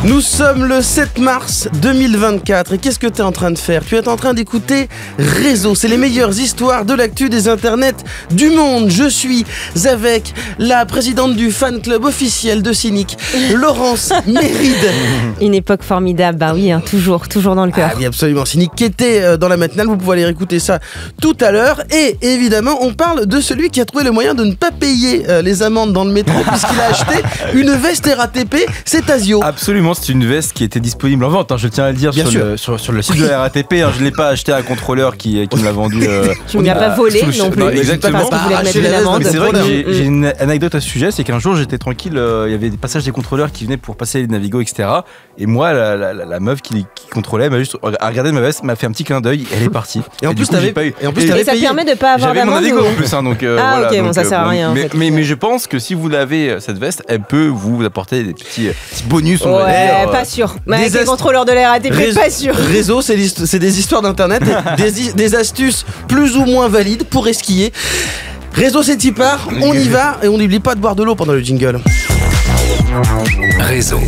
Nous sommes le 7 mars 2024 et qu'est-ce que tu es en train de faire? Tu es en train d'écouter Réseau, c'est les meilleures histoires de l'actu des internets du monde. Je suis avec la présidente du fan club officiel de Cynic, Laurence Méride. Une époque formidable, bah oui, hein, toujours dans le cœur. Ah oui, absolument, Cynic qui était dans la matinale, vous pouvez aller écouter ça tout à l'heure. Et évidemment, on parle de celui qui a trouvé le moyen de ne pas payer les amendes dans le métro puisqu'il a acheté une veste RATP, c'est Asio. Absolument, c'est une veste qui était disponible en vente, hein, je tiens à le dire sur le site de la RATP, hein, je ne l'ai pas acheté à un contrôleur qui me l'a vendu. Tu ne m'as pas volé non plus. Exactement. Parce que vous voulez mettre une amende. Mais c'est vrai que j'ai une anecdote à ce sujet, c'est qu'un jour j'étais tranquille, il y avait des passages des contrôleurs qui venaient pour passer les navigos, etc. Et moi, la meuf qui contrôlait m'a juste regardé ma veste, m'a fait un petit clin d'œil, elle est partie. Et en plus, t'avais payé. Et ça permet de ne pas avoir d'amende. J'avais mon navigo en plus, hein, donc ah voilà. ok, donc, bon ça sert à rien. Mais je pense que si vous l'avez, cette veste, elle peut vous apporter des petits bonus. Ouais, pas sûr. Mais avec les contrôleurs de la RATP, pas sûr. Réseau, c'est des histoires d'internet, des astuces plus ou moins valides pour esquiller. Réseau, c'est y part, on y va et on n'oublie pas de boire de l'eau pendant le jingle. Réseau.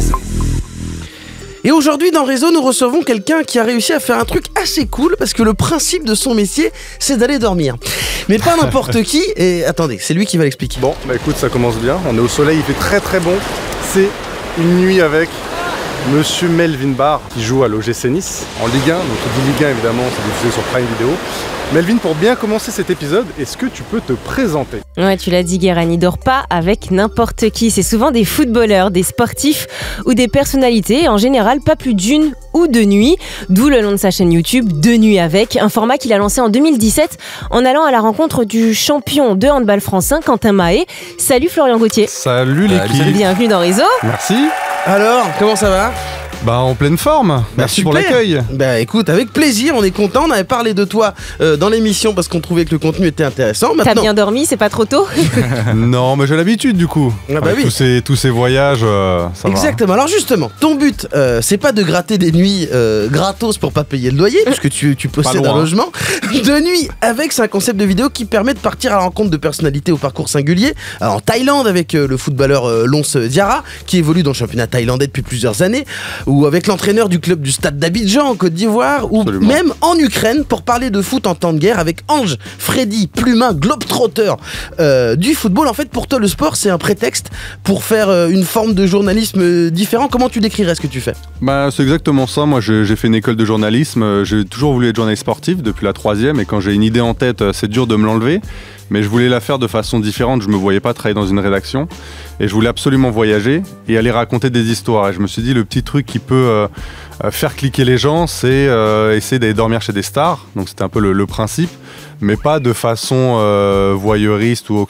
Et aujourd'hui dans Réseau, nous recevons quelqu'un qui a réussi à faire un truc assez cool parce que le principe de son métier, c'est d'aller dormir. Mais pas n'importe qui, et attendez, c'est lui qui va l'expliquer. Bon, bah écoute, ça commence bien, on est au soleil, il fait très très bon. C'est une nuit avec Monsieur Melvin Barr qui joue à l'OGC Nice en Ligue 1, donc on dit Ligue 1 évidemment, c'est diffusé sur Prime Video. Melvin, pour bien commencer cet épisode, est-ce que tu peux te présenter? Ouais, tu l'as dit, Guérin, il dort pas avec n'importe qui. C'est souvent des footballeurs, des sportifs ou des personnalités, en général pas plus d'une ou deux nuits, d'où le nom de sa chaîne YouTube, Deux nuits avec, un format qu'il a lancé en 2017 en allant à la rencontre du champion de handball français, Quentin Mahé. Salut Florian Gauthier. Salut l'équipe. Bienvenue dans Réseau. Merci. Alors, comment ça va? Bah en pleine forme, merci pour l'accueil. Bah écoute, avec plaisir, on est content, on avait parlé de toi dans l'émission parce qu'on trouvait que le contenu était intéressant. T'as bien dormi, c'est pas trop tôt? Non, mais j'ai l'habitude du coup. Ah bah oui. Tous ces voyages, ça exactement. va. Alors justement, ton but, c'est pas de gratter des nuits gratos pour pas payer le loyer, puisque tu possèdes un logement. Deux nuits avec, c'est un concept de vidéo qui permet de partir à la rencontre de personnalités au parcours singulier. Alors, en Thaïlande avec le footballeur Lons Diarra, qui évolue dans le championnat thaïlandais depuis plusieurs années, ou avec l'entraîneur du club du Stade d'Abidjan en Côte d'Ivoire, ou absolument. même en Ukraine pour parler de foot en temps de guerre avec Ange Freddy Plumin, globetrotter du football. En fait, pour toi, le sport, c'est un prétexte pour faire une forme de journalisme différent. Comment tu décrirais ce que tu fais? Bah, c'est exactement ça. Moi, j'ai fait une école de journalisme. J'ai toujours voulu être journaliste sportif depuis la 3e, et quand j'ai une idée en tête, c'est dur de me l'enlever. Mais je voulais la faire de façon différente, je me voyais pas travailler dans une rédaction et je voulais absolument voyager et aller raconter des histoires. Et je me suis dit, le petit truc qui peut faire cliquer les gens, c'est essayer d'aller dormir chez des stars. Donc c'était un peu le principe, mais pas de façon voyeuriste ou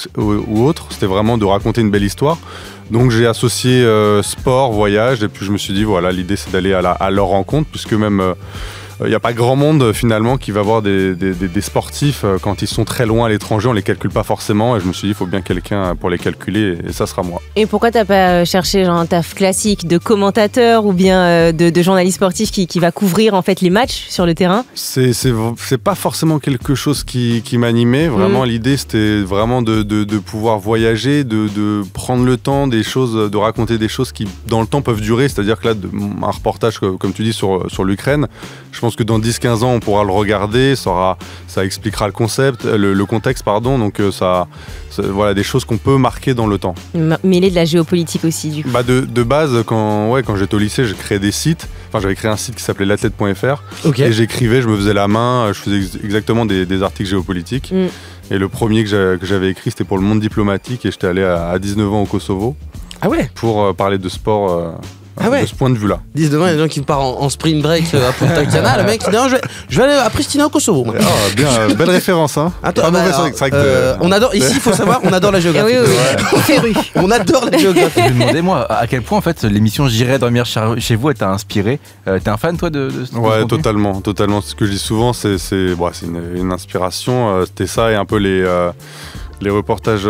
autre. C'était vraiment de raconter une belle histoire. Donc j'ai associé sport, voyage, et puis je me suis dit, voilà, l'idée c'est d'aller à leur rencontre, puisque même... il n'y a pas grand monde finalement qui va voir des sportifs quand ils sont très loin à l'étranger, on les calcule pas forcément, et je me suis dit il faut bien quelqu'un pour les calculer, et ça sera moi. Et pourquoi t'as pas cherché genre un taf classique de commentateur ou bien de journaliste sportif qui va couvrir en fait les matchs sur le terrain? C'est pas forcément quelque chose qui m'animait, vraiment l'idée c'était vraiment de pouvoir voyager, de prendre le temps des choses, de raconter des choses qui dans le temps peuvent durer, c'est-à-dire que là un reportage comme tu dis sur l'Ukraine, je pense que dans 10-15 ans on pourra le regarder, ça expliquera le concept, le contexte pardon, donc voilà des choses qu'on peut marquer dans le temps. Mêler de la géopolitique aussi du coup. Bah de base quand j'étais au lycée j'ai créé des sites, j'avais créé un site qui s'appelait l'athlète.fr et j'écrivais, je me faisais la main, je faisais exactement des articles géopolitiques et le premier que j'avais écrit c'était pour le Monde diplomatique et j'étais allé à 19 ans au Kosovo pour parler de sport. De ce point de vue-là. Disent demain, il y a des gens qui partent en spring break à Punta Cana, le mec il dit non, je vais aller à Pristina au Kosovo. Ah, bien, belle référence, hein. Attends, on adore, ici il faut savoir, on adore la géographie. Oui. On adore la géographie. Demandez-moi à quel point en fait l'émission J'irai dormir chez vous t'a inspiré. T'es un fan toi de ce Ouais, totalement. Ce que je dis souvent, c'est une inspiration. C'était ça et un peu les reportages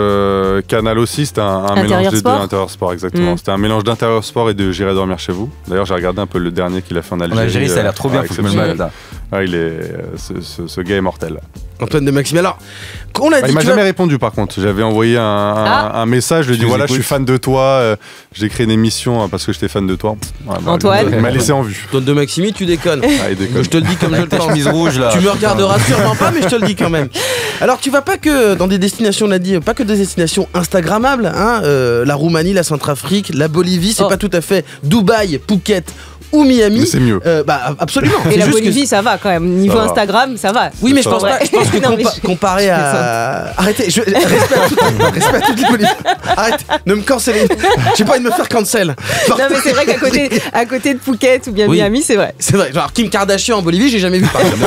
Canal aussi, c'était un mélange des deux. Intérieur Sport, exactement. C'était un mélange d'Intérieur Sport et de J'irai dormir chez vous. D'ailleurs, j'ai regardé un peu le dernier qu'il a fait en Algérie. En Algérie, ça a l'air trop bien, faut que je me le mette là. Ah, ce gars est mortel. Antoine de Maxime. Alors, on l'a dit. Il m'a jamais répondu par contre. J'avais envoyé un message. Je lui ai dit voilà, je suis fan de toi. J'ai créé une émission parce que j'étais fan de toi. Antoine. Il m'a laissé en vue. Antoine de Maxime, tu déconnes. Il déconne. Je te le dis comme je le pense. Chemise rouge là. Tu me regarderas sûrement pas, mais je te le dis quand même. Alors, tu vas pas que dans des destinations, on l'a dit, pas que des destinations instagrammables. Hein, la Roumanie, la Centrafrique, la Bolivie, c'est pas tout à fait Dubaï, Phuket ou Miami. Mais c'est mieux. Absolument. Et la Bolivie, ça va quand même. Niveau Instagram, ça va. Oui, mais je pense que comparé à. Arrêtez, respect à toutes les Boliviens. Arrête, ne me cancellez. J'ai pas envie de me faire cancel. Non, mais c'est vrai qu'à côté de Phuket ou bien Miami, c'est vrai. C'est vrai. Genre Kim Kardashian en Bolivie, j'ai jamais vu par exemple.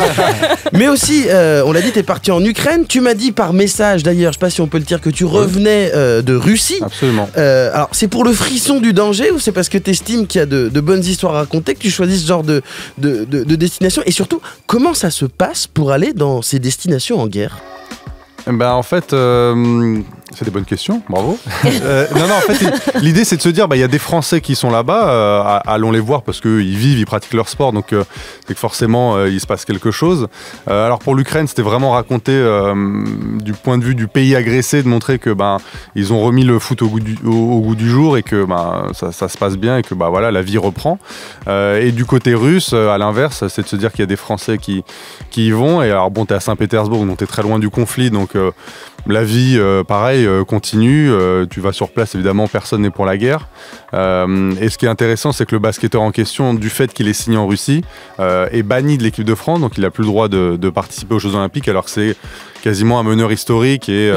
Mais aussi, on l'a dit, t'es parti en Ukraine. Tu m'as dit par message d'ailleurs, je sais pas si on peut le dire, que tu revenais de Russie. Absolument. Alors, c'est pour le frisson du danger ou c'est parce que t'estimes qu'il y a de bonnes histoires à raconter que tu choisis ce genre de destination? Et surtout, comment ça se passe pour aller dans ces destinations en guerre? En fait, c'est des bonnes questions, bravo. En fait, l'idée c'est de se dire, il y a des Français qui sont là-bas, allons les voir parce qu'ils vivent, ils pratiquent leur sport, donc c'est que forcément il se passe quelque chose. Alors pour l'Ukraine, c'était vraiment raconter du point de vue du pays agressé, de montrer que ils ont remis le foot au goût du jour et que ça se passe bien et que voilà, la vie reprend. Et du côté russe, à l'inverse, c'est de se dire qu'il y a des Français qui y vont. Et alors bon, t'es à Saint-Pétersbourg, donc t'es très loin du conflit, donc la vie, pareil, continue. Tu vas sur place, évidemment, personne n'est pour la guerre. Et ce qui est intéressant, c'est que le basketteur en question, du fait qu'il est signé en Russie, est banni de l'équipe de France, donc il n'a plus le droit de participer aux Jeux Olympiques, alors que c'est quasiment un meneur historique et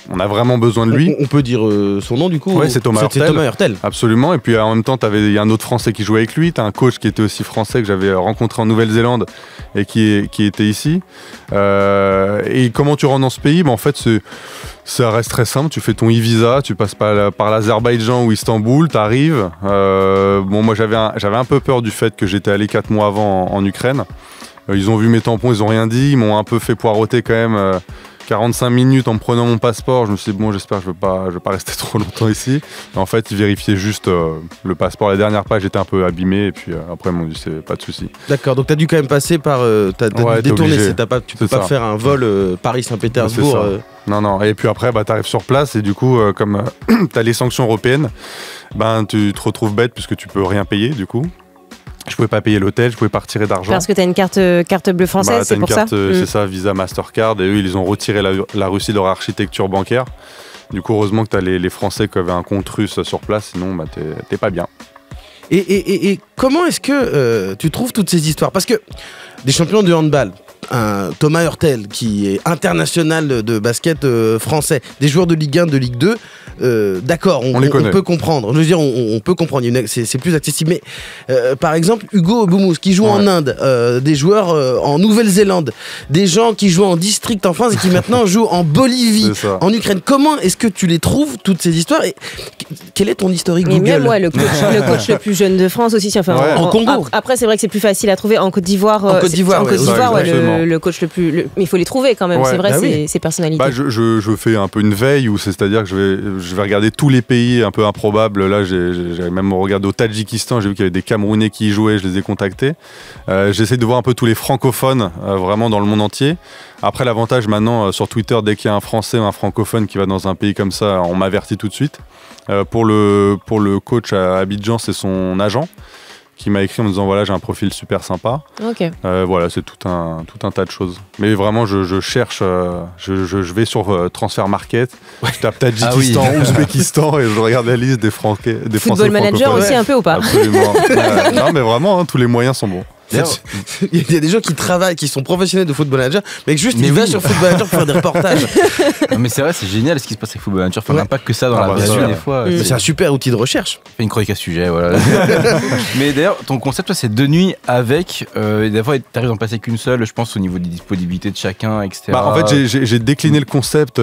on a vraiment besoin de lui. On peut dire son nom du coup? Oui, c'est Thomas Hurtel. Absolument. Et puis en même temps, il y a un autre Français qui jouait avec lui. Tu as un coach qui était aussi français que j'avais rencontré en Nouvelle-Zélande et qui était ici. Et comment tu rentres dans ce pays? En fait, ça reste très simple. Tu fais ton e-visa, tu passes par l'Azerbaïdjan ou Istanbul, tu arrives. Moi, j'avais un peu peur du fait que j'étais allé 4 mois avant en Ukraine. Ils ont vu mes tampons, ils ont rien dit. Ils m'ont un peu fait poireauter quand même 45 minutes en me prenant mon passeport. Je me suis dit, j'espère que je vais pas rester trop longtemps ici. Et en fait, ils vérifiaient juste le passeport. La dernière page était un peu abîmée et puis après, ils m'ont dit, c'est pas de souci. D'accord, donc tu as dû quand même passer par. Tu as dû détourner, tu peux pas faire un vol Paris-Saint-Pétersbourg. Non. Et puis après, tu arrives sur place et du coup, comme tu as les sanctions européennes, tu te retrouves bête puisque tu peux rien payer du coup. Je pouvais pas payer l'hôtel, je pouvais pas retirer d'argent. Parce que tu as une carte bleue française, c'est pour ça? C'est ça, Visa, Mastercard. Et eux, ils ont retiré la Russie de leur architecture bancaire. Du coup, heureusement que tu as les Français qui avaient un compte russe sur place, sinon t'es pas bien. Et comment est-ce que tu trouves toutes ces histoires? Parce que des champions de handball, Thomas Hurtel, qui est international de basket français, des joueurs de Ligue 1, de Ligue 2, d'accord, on peut comprendre. Je veux dire, on peut comprendre, c'est plus accessible. Mais par exemple, Hugo Boumous, qui joue en Inde, des joueurs en Nouvelle-Zélande, des gens qui jouent en district en France et qui maintenant jouent en Bolivie, en Ukraine. Comment est-ce que tu les trouves, toutes ces histoires? Et quel est ton historique Google? Même le coach le plus jeune de France aussi. En Congo. Après, c'est vrai que c'est plus facile à trouver en Côte d'Ivoire. Le coach le plus. Mais il faut les trouver quand même, c'est vrai, ces personnalités. Je fais un peu une veille, c'est-à-dire que je vais regarder tous les pays un peu improbables. Là, j'avais même regardé au Tadjikistan, j'ai vu qu'il y avait des Camerounais qui y jouaient, je les ai contactés. J'essaie de voir un peu tous les francophones vraiment dans le monde entier. Après, l'avantage maintenant, sur Twitter, dès qu'il y a un Français ou un francophone qui va dans un pays comme ça, on m'avertit tout de suite. Pour le coach à Abidjan, c'est son agent qui m'a écrit en me disant voilà, j'ai un profil super sympa. Voilà, c'est tout un tas de choses. Mais vraiment, je cherche, je vais sur Transfer Market, je tape Tadjikistan, Ouzbékistan et je regarde la liste des Français. Football Manager aussi un peu ou pas? Absolument. Non, mais vraiment, tous les moyens sont bons. Il y a des gens qui travaillent, qui sont professionnels de Football Manager, mais juste ils vont sur Football Manager pour faire des reportages. Non, mais c'est vrai, c'est génial ce qui se passe avec Football Manager. On n'a pas que ça dans la vie des fois. C'est un super outil de recherche. Fais une chronique à ce sujet, voilà. Mais d'ailleurs, ton concept, toi, c'est 2 nuits avec. Des fois, t'arrives d'en passer qu'une seule, je pense, au niveau des disponibilités de chacun, etc. En fait, j'ai décliné le concept.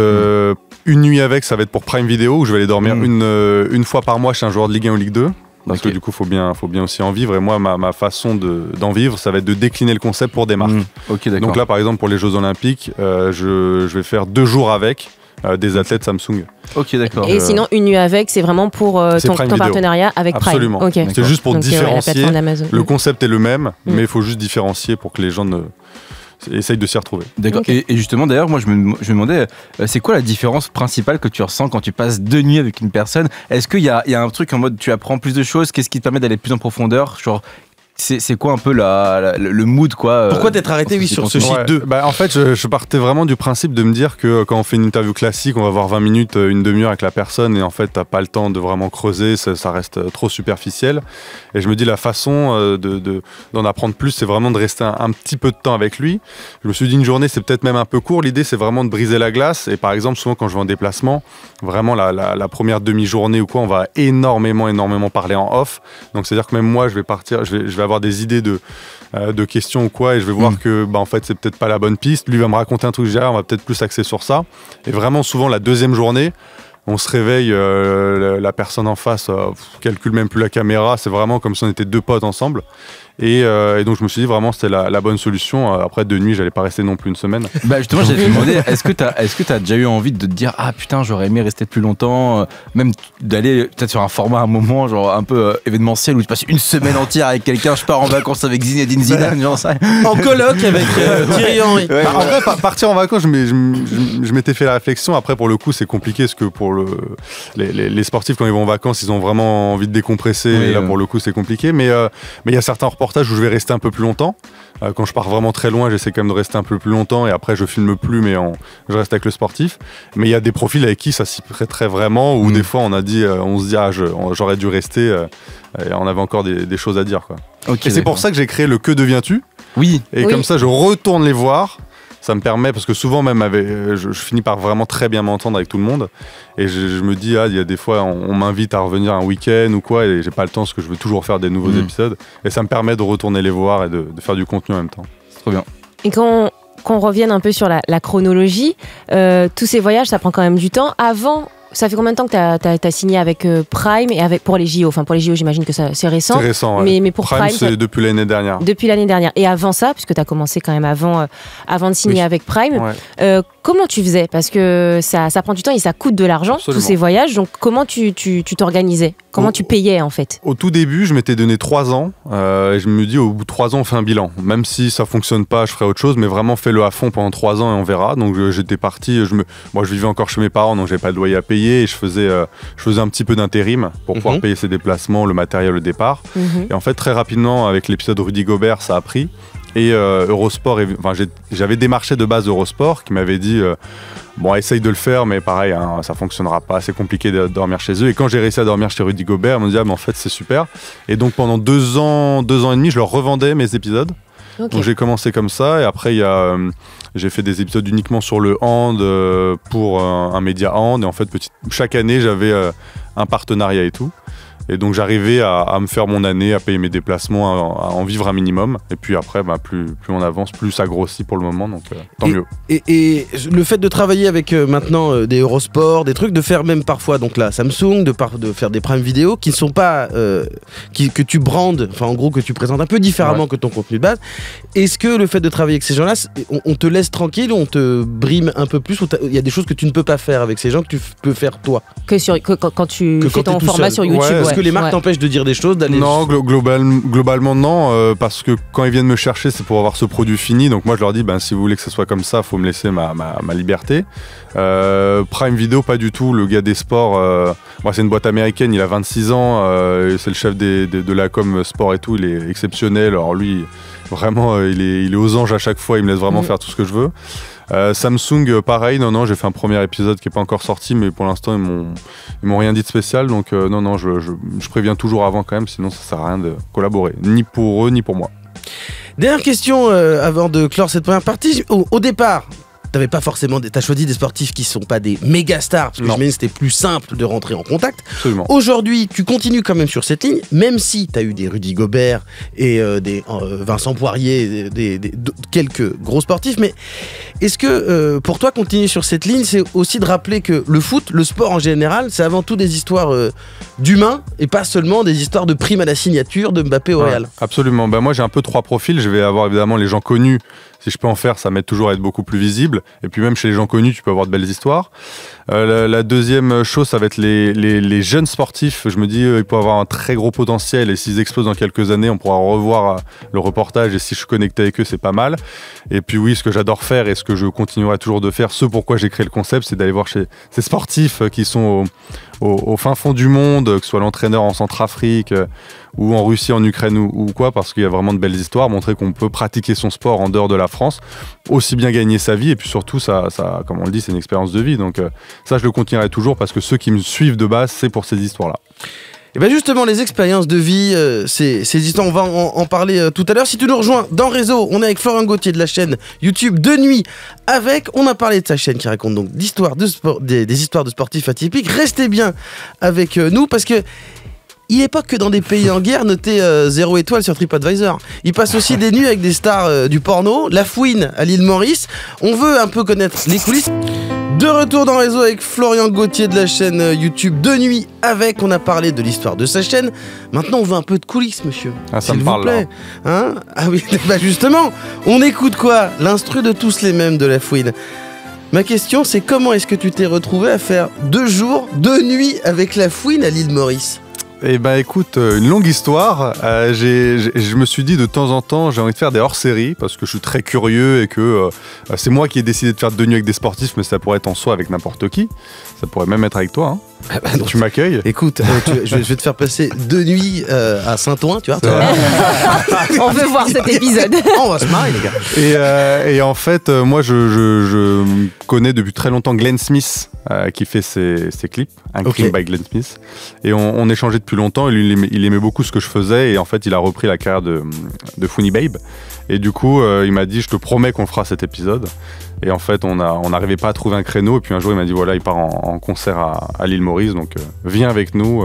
Une nuit avec, ça va être pour Prime Video, où je vais aller dormir une fois par mois chez un joueur de Ligue 1 ou Ligue 2. Parce que du coup, faut bien aussi en vivre. Et moi, ma façon d'en vivre, ça va être de décliner le concept pour des marques. Ok, d'accord. Donc là, par exemple, pour les Jeux Olympiques, je vais faire 2 jours avec. des athlètes Samsung. Ok, d'accord. Et sinon, Une Nuit Avec, c'est vraiment pour ton partenariat avec Prime. Absolument. Okay. C'est juste pour différencier. Le concept est le même, mais il faut juste différencier pour que les gens essayent de s'y retrouver. D'accord. Okay. Et justement, d'ailleurs, moi, je me demandais, c'est quoi la différence principale que tu ressens quand tu passes 2 nuits avec une personne? Est-ce qu'il y a un truc en mode tu apprends plus de choses? Qu'est-ce qui te permet d'aller plus en profondeur? Genre, c'est quoi un peu le mood, quoi? Pourquoi t'être arrêté sur ce site 2? En fait, je partais vraiment du principe de me dire que quand on fait une interview classique, on va avoir 20 minutes, une demi-heure avec la personne et en fait, t'as pas le temps de vraiment creuser, ça reste trop superficiel. Et je me dis, la façon d'en apprendre plus, c'est vraiment de rester un petit peu de temps avec lui. Je me suis dit, une journée, c'est peut-être même un peu court. L'idée, c'est vraiment de briser la glace. Et par exemple, souvent, quand je vais en déplacement, vraiment, la première demi-journée ou quoi, on va énormément parler en off. Donc, c'est-à-dire que même moi, je vais partir, je vais avoir des idées de questions ou quoi et je vais voir que en fait c'est peut-être pas la bonne piste, lui va me raconter un truc, on va peut-être plus axer sur ça et vraiment souvent la deuxième journée on se réveille, la personne en face calcule même plus la caméra, c'est vraiment comme si on était 2 potes ensemble. Et donc je me suis dit vraiment c'était la bonne solution. Après 2 nuits, j'allais pas rester non plus une semaine. Justement, j'allais te demander, est-ce que t'as déjà eu envie de te dire ah putain j'aurais aimé rester plus longtemps, même d'aller peut-être sur un format à un moment genre un peu événementiel où tu passes une semaine entière avec quelqu'un, je pars en vacances avec Zinedine Zidane, genre ça. En coloc avec Thierry Henry. Ouais, en vrai, partir en vacances, je m'étais fait la réflexion. Après pour le coup c'est compliqué parce que pour les sportifs quand ils vont en vacances ils ont vraiment envie de décompresser. Oui, et là pour le coup c'est compliqué. Mais il y a certains reportages où je vais rester un peu plus longtemps. Quand je pars vraiment très loin, j'essaie quand même de rester un peu plus longtemps et après je filme plus, mais je reste avec le sportif. Mais il y a des profils avec qui ça s'y prêterait vraiment, où des fois on se dit j'aurais dû rester et on avait encore des choses à dire, quoi. Okay, et c'est pour ça que j'ai créé le Que deviens-tu ? Oui. Et comme ça je retourne les voir. Ça me permet, parce que souvent même je finis par vraiment très bien m'entendre avec tout le monde et je me dis il y a des fois on m'invite à revenir un week-end ou quoi et j'ai pas le temps parce que je veux toujours faire des nouveaux épisodes et ça me permet de retourner les voir et de faire du contenu en même temps. C'est trop bien. Et qu'on revienne un peu sur la chronologie, tous ces voyages ça prend quand même du temps. Avant, ça fait combien de temps que t'as signé avec Prime et pour les JO? Enfin, pour les JO, j'imagine que c'est récent. C'est récent, ouais. Mais pour Prime c'est depuis l'année dernière. Depuis l'année dernière. Et avant ça, puisque t'as commencé quand même avant de signer avec Prime, comment tu faisais? Parce que ça prend du temps et ça coûte de l'argent, tous ces voyages. Donc, comment tu t'organisais? Comment tu payais, en fait? Au tout début, je m'étais donné 3 ans. Et je me dis, au bout de 3 ans, on fait un bilan. Même si ça fonctionne pas, je ferai autre chose. Mais vraiment, fais-le à fond pendant 3 ans et on verra. Donc, j'étais parti. Moi, je vivais encore chez mes parents, donc j'avais pas de loyer à payer. Et je faisais un petit peu d'intérim pour pouvoir payer ses déplacements, le matériel, le départ. Et en fait, très rapidement, avec l'épisode Rudy Gobert, ça a pris. Et Eurosport, j'avais démarché de base Eurosport qui m'avait dit essaye de le faire, mais pareil, ça fonctionnera pas, c'est compliqué de dormir chez eux. Et quand j'ai réussi à dormir chez Rudy Gobert, ils m'ont dit mais en fait c'est super. Et donc pendant 2 ans et demi, je leur revendais mes épisodes. Okay. Donc j'ai commencé comme ça et après j'ai fait des épisodes uniquement sur le hand pour un média hand et en fait chaque année j'avais un partenariat et tout. Et donc j'arrivais à me faire mon année, à payer mes déplacements, à en vivre un minimum. Et puis après, plus on avance, plus ça grossit pour le moment, donc tant mieux. Et le fait de travailler avec maintenant des Eurosport, des trucs, de faire même parfois donc la Samsung, de faire des Prime Video qui ne sont pas que tu brandes, enfin en gros que tu présentes un peu différemment que ton contenu de base. Est-ce que le fait de travailler avec ces gens-là, on te laisse tranquille, on te brime un peu plus, ou il y a des choses que tu не peux pas faire avec ces gens que tu peux faire toi? Quand tu fais ton format sur YouTube. Est-ce que les marques t'empêchent de dire des choses, d'aller... Non, globalement non, parce que quand ils viennent me chercher, c'est pour avoir ce produit fini. Donc moi je leur dis, si vous voulez que ce soit comme ça, faut me laisser ma liberté. Prime Video, pas du tout. Le gars des sports, moi c'est une boîte américaine, il a 26 ans, c'est le chef de la com sport et tout, il est exceptionnel. Alors lui, vraiment, il est aux anges à chaque fois, il me laisse vraiment faire tout ce que je veux. Samsung, pareil, non, j'ai fait un premier épisode qui n'est pas encore sorti, mais pour l'instant, ils m'ont rien dit de spécial, donc non, je préviens toujours avant quand même, sinon ça sert à rien de collaborer, ni pour eux, ni pour moi. Dernière question avant de clore cette première partie. Au départ, t'as choisi des sportifs qui sont pas des méga stars, parce que j'imagine que c'était plus simple de rentrer en contact. Absolument. Aujourd'hui, tu continues quand même sur cette ligne, même si t'as eu des Rudy Gobert et des Vincent Poirier, quelques gros sportifs, mais est-ce que pour toi, continuer sur cette ligne, c'est aussi de rappeler que le foot, le sport en général, c'est avant tout des histoires d'humains et pas seulement des histoires de primes à la signature de Mbappé au Real? Absolument. Moi, j'ai un peu 3 profils. Je vais avoir évidemment les gens connus si je peux en faire, ça m'aide toujours à être beaucoup plus visible. Et puis même chez les gens connus, tu peux avoir de belles histoires. La deuxième chose, ça va être les jeunes sportifs. Je me dis, ils peuvent avoir un très gros potentiel et s'ils explosent dans quelques années, on pourra revoir le reportage et si je suis connecté avec eux, c'est pas mal. Et puis oui, ce que j'adore faire et ce que je continuerai toujours de faire, ce pourquoi j'ai créé le concept, c'est d'aller voir chez ces sportifs qui sont au fin fond du monde, que ce soit l'entraîneur en Centrafrique ou en Russie, en Ukraine ou quoi, parce qu'il y a vraiment de belles histoires, montrer qu'on peut pratiquer son sport en dehors de la France, aussi bien gagner sa vie, et puis surtout, ça comme on le dit, c'est une expérience de vie. Donc ça, je le continuerai toujours, parce que ceux qui me suivent de base, c'est pour ces histoires-là. Et bien justement, les expériences de vie, ces histoires, on va en parler tout à l'heure. Si tu nous rejoins dans Réseau, on est avec Florian Gauthier de la chaîne YouTube De Nuit avec. On a parlé de sa chaîne qui raconte donc des histoires de sportifs atypiques. Restez bien avec nous parce que il n'est pas que dans des pays en guerre noté 0 étoile sur TripAdvisor. Il passe aussi des nuits avec des stars du porno, La Fouine à l'île Maurice. On veut un peu connaître les coulisses. De retour dans Réseau avec Florian Gauthier de la chaîne YouTube De Nuit avec. On a parlé de l'histoire de sa chaîne. Maintenant, on veut un peu de coulisses, monsieur. Ah, ça me parle, s'il vous plaît. Hein? Ah oui, bah justement, on écoute quoi? L'instru de tous les mêmes de La Fouine. Ma question, c'est comment est-ce que tu t'es retrouvé à faire 2 jours, 2 nuits avec La Fouine à l'île Maurice? Eh ben écoute, une longue histoire. Je me suis dit de temps en temps, j'ai envie de faire des hors-séries parce que je suis très curieux et que c'est moi qui ai décidé de faire 2 nuits avec des sportifs, mais ça pourrait être en soi avec n'importe qui. Ça pourrait même être avec toi. Hein. Ah bah non, tu m'accueilles. Écoute, je vais te faire passer 2 nuits à Saint-Ouen, tu vois. On veut voir cet épisode. On va se marrer, les gars. Et en fait, moi, je connais depuis très longtemps Glenn Smith qui fait ses clips, un clip by Glenn Smith. Et on échangeait depuis longtemps. Et lui, il aimait beaucoup ce que je faisais. Et en fait, il a repris la carrière de Funny Babe. Et du coup, il m'a dit, je te promets qu'on fera cet épisode. Et en fait, on n'arrivait pas à trouver un créneau. Et puis un jour, il m'a dit, voilà, il part en concert à l'île Maurice. Donc, viens avec nous.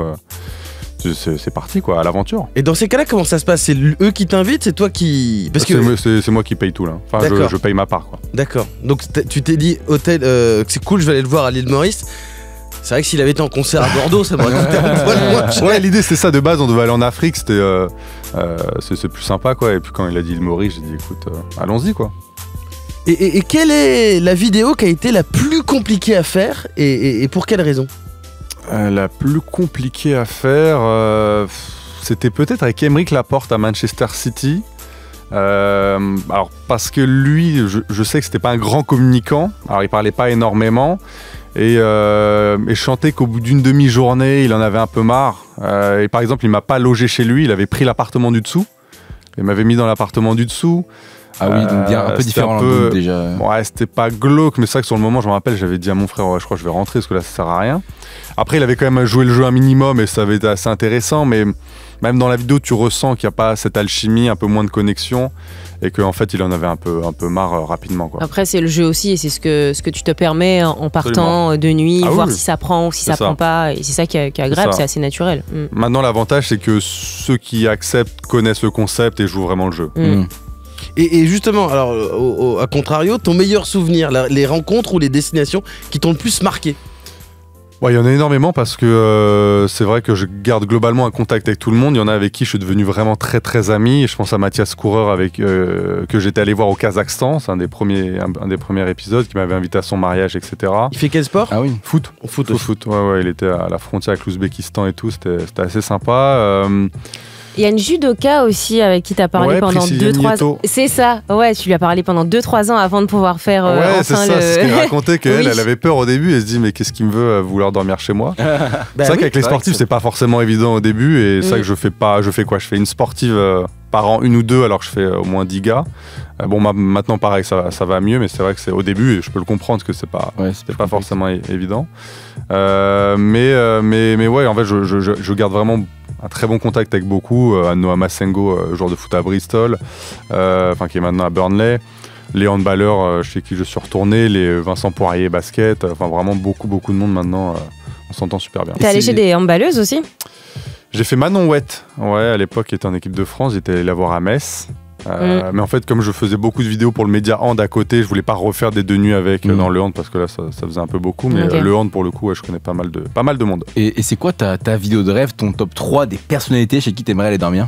C'est parti, quoi, à l'aventure. Et dans ces cas-là, comment ça se passe? C'est eux qui t'invitent? C'est toi qui... Parce que c'est moi qui paye tout, là. Enfin, je paye ma part, quoi. D'accord. Donc, tu t'es dit, hôtel, c'est cool, je vais aller le voir à l'île Maurice. C'est vrai que s'il avait été en concert à Bordeaux, ça m'aurait coûté un poil moins cher. Ouais, l'idée c'est ça, de base on devait aller en Afrique, c'est plus sympa quoi. Et puis quand il a dit le Maurice, j'ai dit écoute, allons-y quoi. Et quelle est la vidéo qui a été la plus compliquée à faire et pour quelle raison? La plus compliquée à faire, c'était peut-être avec Aymeric Laporte à Manchester City. Alors parce que lui, je sais que c'était pas un grand communicant, alors il parlait pas énormément. Et je sentais qu'au bout d'une demi-journée, il en avait un peu marre. Et par exemple, il m'a pas logé chez lui, il avait pris l'appartement du dessous. Il m'avait mis dans l'appartement du dessous. Ah oui, donc un peu différent déjà. Ouais, c'était pas glauque, mais c'est vrai que sur le moment, je me rappelle, j'avais dit à mon frère, ouais, je crois que je vais rentrer parce que là, ça sert à rien. Après, il avait quand même joué le jeu un minimum et ça avait été assez intéressant, mais même dans la vidéo, tu ressens qu'il n'y a pas cette alchimie, un peu moins de connexion. Et qu'en fait, il en avait un peu marre rapidement, quoi. Après, c'est le jeu aussi, et c'est ce que tu te permets en partant de nuit, voir si ça prend ou si ça prend pas. Et c'est ça qui est agréable, c'est assez naturel. Maintenant, l'avantage, c'est que ceux qui acceptent connaissent le concept et jouent vraiment le jeu. Et justement, alors, à contrario, ton meilleur souvenir, les rencontres ou les destinations qui t'ont le plus marqué? Ouais, il y en a énormément parce que c'est vrai que je garde globalement un contact avec tout le monde. Il y en a avec qui je suis devenu vraiment très très ami. Je pense à Mathias Coureur que j'étais allé voir au Kazakhstan. C'est un des premiers épisodes qui m'avait invité à son mariage, etc. Il fait quel sport? Ah oui, foot. Foot. Ouais, il était à la frontière avec l'Ouzbékistan et tout. C'était assez sympa. Il y a une judoka aussi avec qui tu as parlé pendant 2-3 ans. C'est ça, ouais, tu lui as parlé pendant 2-3 ans avant de pouvoir faire c'est ça, c'est ce qu'elle racontait, qu'elle elle avait peur au début, elle se dit mais qu'est-ce qu'il me veut vouloir dormir chez moi. C'est vrai qu'avec les sportifs c'est pas forcément évident au début et c'est ça que je fais quoi, je fais une sportive par an, 1 ou 2 alors que je fais au moins 10 gars. Bon maintenant pareil ça va mieux mais c'est vrai que c'est au début et je peux le comprendre que c'est pas forcément évident. Mais ouais en fait je garde vraiment un très bon contact avec beaucoup, Noah Massengo, joueur de foot à Bristol, qui est maintenant à Burnley, les handballeurs chez qui je suis retourné, les Vincent Poirier basket, vraiment beaucoup de monde maintenant, on s'entend super bien. T'es allé chez des handballeuses aussi? J'ai fait Manon Ouette, à l'époque qui était en équipe de France, j'étais allé la voir à Metz. Mais en fait, comme je faisais beaucoup de vidéos pour le média hand à côté, je voulais pas refaire des 2 nuits avec dans le hand parce que là, ça faisait un peu beaucoup. Mais le hand, pour le coup, je connais pas mal de monde. Et c'est quoi ta vidéo de rêve, ton top 3 des personnalités chez qui t'aimerais aller dormir?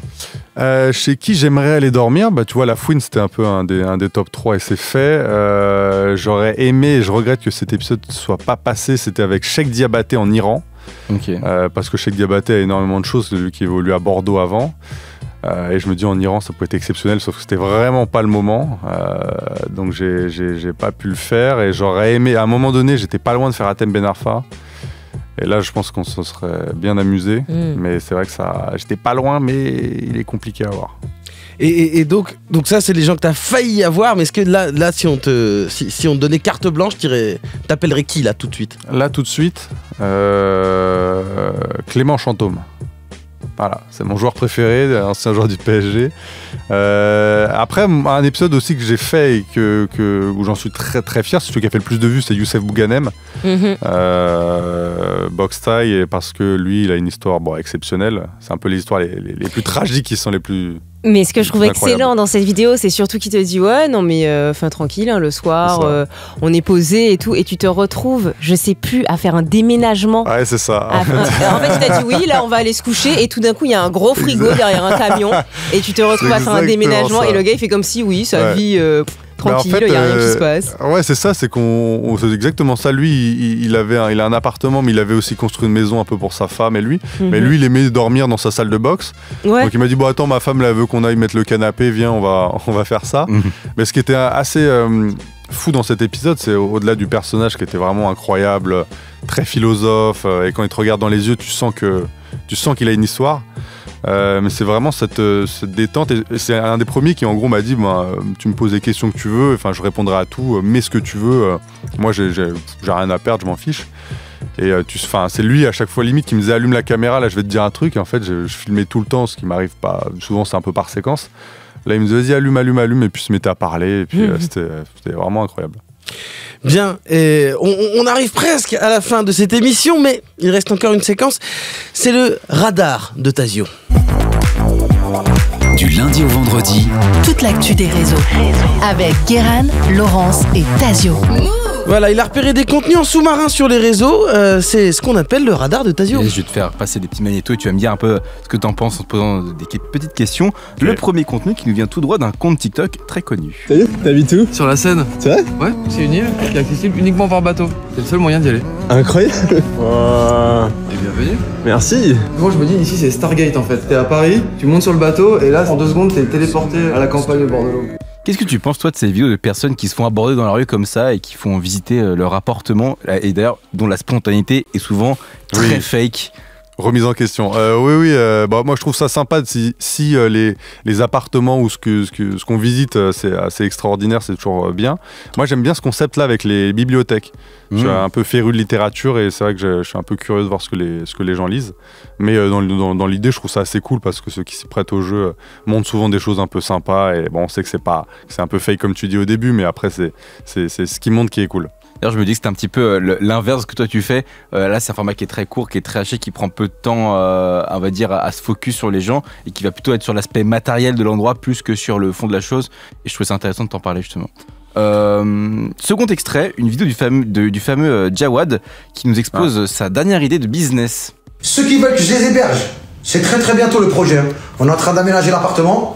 Chez qui j'aimerais aller dormir, tu vois, La Fouine, c'était un peu un des top 3 et c'est fait. J'aurais aimé, et je regrette que cet épisode ne soit pas passé, c'était avec Cheikh Diabaté en Iran. Okay. Parce que Cheikh Diabaté a énormément de choses, lui qui évolue à Bordeaux avant. Et je me dis en Iran ça peut être exceptionnel, sauf que c'était vraiment pas le moment. Donc j'ai pas pu le faire et j'aurais aimé, à un moment donné, j'étais pas loin de faire Hatem Ben Arfa. Et là, je pense qu'on se serait bien amusé. Mais c'est vrai que j'étais pas loin, mais il est compliqué à avoir. Et donc ça, c'est les gens que tu as failli avoir. Mais est-ce que là si on te donnait carte blanche, t'appellerais qui là tout de suite? Là tout de suite, Clément Chantôme. Voilà, c'est mon joueur préféré, ancien joueur du PSG. Après, un épisode aussi que j'ai fait et où j'en suis très très fier, c'est celui qui a fait le plus de vues, c'est Youssef Bouganem. Box Tie, parce que lui, il a une histoire exceptionnelle. C'est un peu les histoires les plus tragiques qui sont les plus... Mais ce que je trouve excellent dans cette vidéo, c'est surtout qu'il te dit ouais, non mais tranquille, le soir, on est posé et tout, et tu te retrouves, je sais plus, à faire un déménagement. Ouais, c'est ça. En fait, tu t'as dit oui, là on va aller se coucher, et tout d'un coup il y a un gros frigo derrière un camion, et tu te retrouves à faire un déménagement, et le gars il fait comme si oui, sa vie tranquille, il n'y a rien qui se passe. Ouais, c'est ça, c'est exactement ça. Lui, il a un appartement, mais il avait aussi construit une maison un peu pour sa femme et lui. Mais lui, il aimait dormir dans sa salle de boxe. Ouais. Donc il m'a dit bon, attends, ma femme là veut qu'on aille mettre le canapé, viens, on va faire ça. Mais ce qui était assez fou dans cet épisode, c'est au-delà du personnage qui était vraiment incroyable, très philosophe, et quand il te regarde dans les yeux, tu sens qu'il a une histoire. Mais c'est vraiment cette détente, et c'est un des premiers qui en gros m'a dit tu me poses les questions que tu veux, enfin je répondrai à tout, mets ce que tu veux, moi j'ai rien à perdre, je m'en fiche. Et c'est lui à chaque fois limite qui me disait allume la caméra, là je vais te dire un truc, et en fait je filmais tout le temps, ce qui m'arrive pas, souvent c'est un peu par séquence. Là il me disait vas-y allume, et puis il se mettait à parler, et puis c'était vraiment incroyable. Bien, et on arrive presque à la fin de cette émission, mais il reste encore une séquence, c'est le radar de Tazio. Du lundi au vendredi, toute l'actu des réseaux, avec Guéran, Laurence et Tazio. Voilà, il a repéré des contenus en sous-marin sur les réseaux, c'est ce qu'on appelle le radar de Tazio. Et je vais te faire passer des petits magnétos et tu vas me dire un peu ce que tu en penses en te posant des petites questions. Okay. Le premier contenu qui nous vient tout droit d'un compte TikTok très connu. Salut, t'habites où? Sur la Seine. C'est vrai? Ouais, c'est une île qui est accessible uniquement par bateau. C'est le seul moyen d'y aller. Incroyable. Et bienvenue. Merci. Moi je me dis ici c'est Stargate en fait. T'es à Paris, tu montes sur le bateau et là en 2 secondes t'es téléporté à la campagne au bord de l'eau. Qu'est-ce que tu penses, toi, de ces vidéos de personnes qui se font aborder dans la rue comme ça et qui font visiter leur appartement, et d'ailleurs, dont la spontanéité est souvent très fake? Remise en question. Oui. Moi, je trouve ça sympa si les appartements ou ce qu'on visite, c'est assez extraordinaire, c'est toujours bien. Moi, j'aime bien ce concept-là avec les bibliothèques. Je suis un peu féru de littérature et c'est vrai que je suis un peu curieux de voir ce que les gens lisent. Mais dans l'idée, je trouve ça assez cool parce que ceux qui s'y prêtent au jeu montrent souvent des choses un peu sympas. Et bon, on sait que c'est un peu fake comme tu dis au début, mais après, c'est ce qui montre qui est cool. D'ailleurs, je me dis que c'est un petit peu l'inverse que toi tu fais. Là, c'est un format qui est très court, qui est très haché, qui prend peu de temps, on va dire, à se focus sur les gens et qui va plutôt être sur l'aspect matériel de l'endroit plus que sur le fond de la chose. Et je trouvais ça intéressant de t'en parler justement. Second extrait, une vidéo du fameux Jawad qui nous expose sa dernière idée de business. Ceux qui veulent que je les héberge, c'est très très bientôt le projet. On est en train d'aménager l'appartement.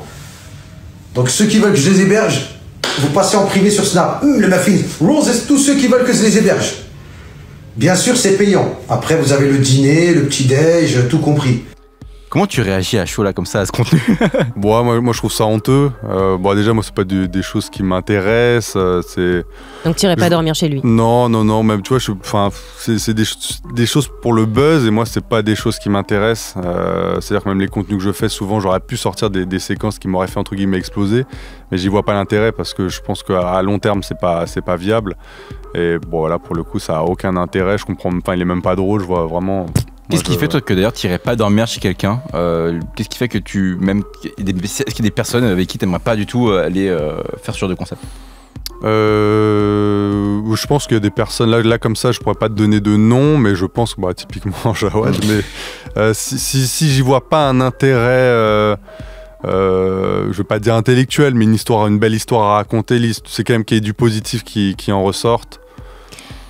Donc ceux qui veulent que je les héberge, vous passez en privé sur Snap. Les muffins, Roses, tous ceux qui veulent que je les héberge. Bien sûr, c'est payant. Après, vous avez le dîner, le petit-déj, tout compris. Comment tu réagis à chaud là comme ça à ce contenu? Moi je trouve ça honteux. Déjà moi c'est pas des choses qui m'intéressent. Donc tu irais pas dormir chez lui? Non, même tu vois, c'est des choses pour le buzz et moi c'est pas des choses qui m'intéressent. C'est-à-dire que même les contenus que je fais, souvent j'aurais pu sortir des séquences qui m'auraient fait entre guillemets exploser, mais j'y vois pas l'intérêt parce que je pense qu'à long terme c'est pas viable. Et bon là pour le coup ça a aucun intérêt. Je comprends, il est même pas drôle. Je vois vraiment. Qu'est-ce qui fait toi que d'ailleurs tu n'irais pas dormir chez quelqu'un? Qu'est-ce qui fait que est-ce qu'il y a des personnes avec qui tu n'aimerais pas du tout aller faire ce genre de concept? Je pense qu'il y a des personnes là comme ça, je pourrais pas te donner de nom, mais je pense que typiquement Jawad, mais si j'y vois pas un intérêt, je vais pas dire intellectuel, mais une belle histoire à raconter, c'est quand même qu'il y ait du positif qui en ressorte.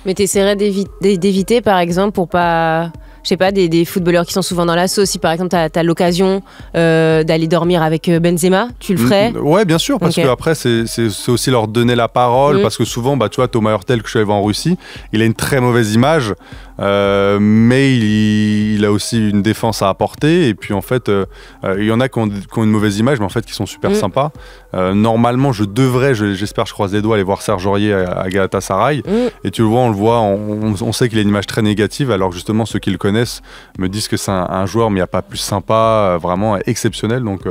Mais t'essaierais d'éviter par exemple pour pas je sais pas, des footballeurs qui sont souvent dans la sauce. Si par exemple t'as l'occasion d'aller dormir avec Benzema, tu le ferais? Ouais, bien sûr, parce que après c'est aussi leur donner la parole, parce que souvent, bah, tu vois, Thomas Hurtel que je suis allé voir en Russie, il a une très mauvaise image, mais il a aussi une défense à apporter, et puis en fait, il y en a qui ont une mauvaise image, mais en fait qui sont super sympas. Normalement, j'espère, je croise les doigts, aller voir Serge Aurier à Galatasaray, et tu le vois, on sait qu'il a une image très négative, alors justement ceux qui le connaissent me disent que c'est un joueur, mais il n'y a pas plus sympa, vraiment exceptionnel, donc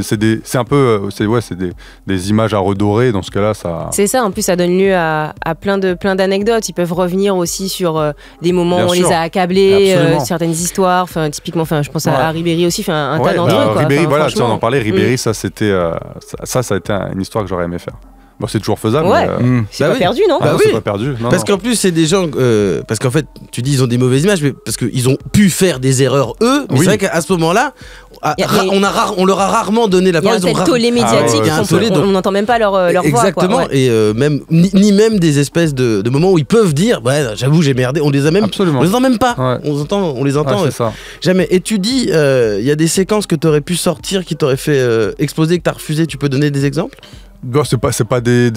c'est des images à redorer, dans ce cas-là, ça... C'est ça, en plus ça donne lieu à plein d'anecdotes, ils peuvent revenir aussi sur des moments où on les a accablés, certaines histoires, typiquement, je pense à Ribéry aussi, un tas d'entre eux. Ribéry, voilà, on en parlait, Ribéry, ça c'était... ça a été une histoire que j'aurais aimé faire. Bon, c'est toujours faisable. Ouais, mais c'est pas perdu, non? C'est pas perdu. Parce qu'en plus, c'est des gens. Parce qu'en fait, tu dis ils ont des mauvaises images, mais parce qu'ils ont pu faire des erreurs eux. Mais c'est vrai qu'à ce moment-là, on leur a rarement donné la parole. Il y a un tel tollé médiatique, on n'entend même pas leur voix. Exactement. Et même ni même des espèces de moments où ils peuvent dire, ouais, j'avoue, j'ai merdé. On les a même. On les entend même pas. On les entend. Jamais. Et tu dis, il y a des séquences que tu aurais pu sortir, qui t'auraient fait exploser, que t'as refusé. Tu peux donner des exemples? Non, c'est pas des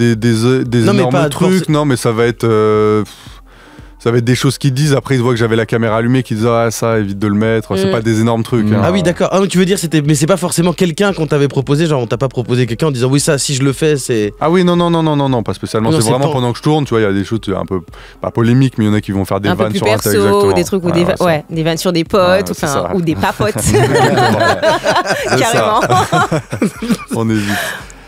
énormes trucs, non, mais ça va être des choses qu'ils disent. Après, ils voient que j'avais la caméra allumée, qu'ils disent ça, évite de le mettre. C'est pas des énormes trucs. Ah oui, d'accord. Ah, tu veux dire, mais c'est pas forcément quelqu'un qu'on t'avait proposé, genre on t'a pas proposé quelqu'un en disant oui, ça, si je le fais, c'est. Ah oui, non, pas spécialement. C'est vraiment pendant que je tourne, tu vois, il y a des choses un peu pas polémiques, mais il y en a qui vont faire des vannes sur Insta, exactement. Des trucs ou des vannes sur des potes, ou des papotes. Carrément. On évite.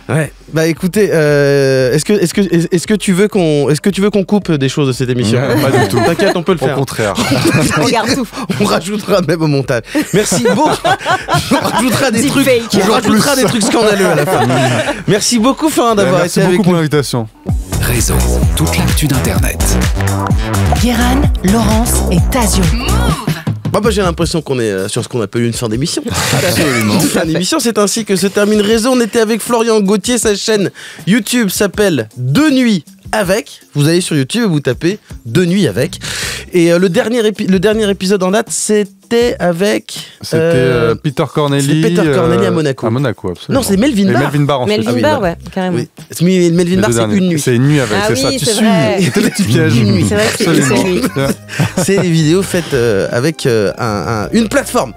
Ouais. Bah écoutez, est-ce que tu veux qu'on coupe des choses de cette émission? Pas du tout. T'inquiète, on peut le faire. Au contraire. On garde tout. On rajoutera même au montage. Merci beaucoup. On rajoutera des trucs. On rajoutera des trucs scandaleux à la fin. Merci beaucoup, Florin, d'avoir été avec nous. Merci beaucoup pour l'invitation. Réseau, toute l'actu d'Internet. Guéran, Laurence et Tazio. J'ai l'impression qu'on est sur ce qu'on appelle une fin d'émission. Absolument. Fin d'émission, c'est ainsi que se termine Réseau. On était avec Florian Gauthier, sa chaîne YouTube s'appelle De Nuit Avec. Vous allez sur YouTube et vous tapez De Nuit Avec. Et le dernier épisode en date, c'était avec... C'était Peter Corneli. C'est Peter Corneli à Monaco. À Monaco, absolument. Non, c'est Melvin Barr. Melvin Barr, en fait. Melvin Barr, ouais, carrément. Oui. Melvin Barr, c'est Une Nuit. C'est Une Nuit Avec, c'est ça. Tu suis. C'était le petit piège. C'est vrai que c'est Une Nuit. C'est des vidéos faites avec une plateforme.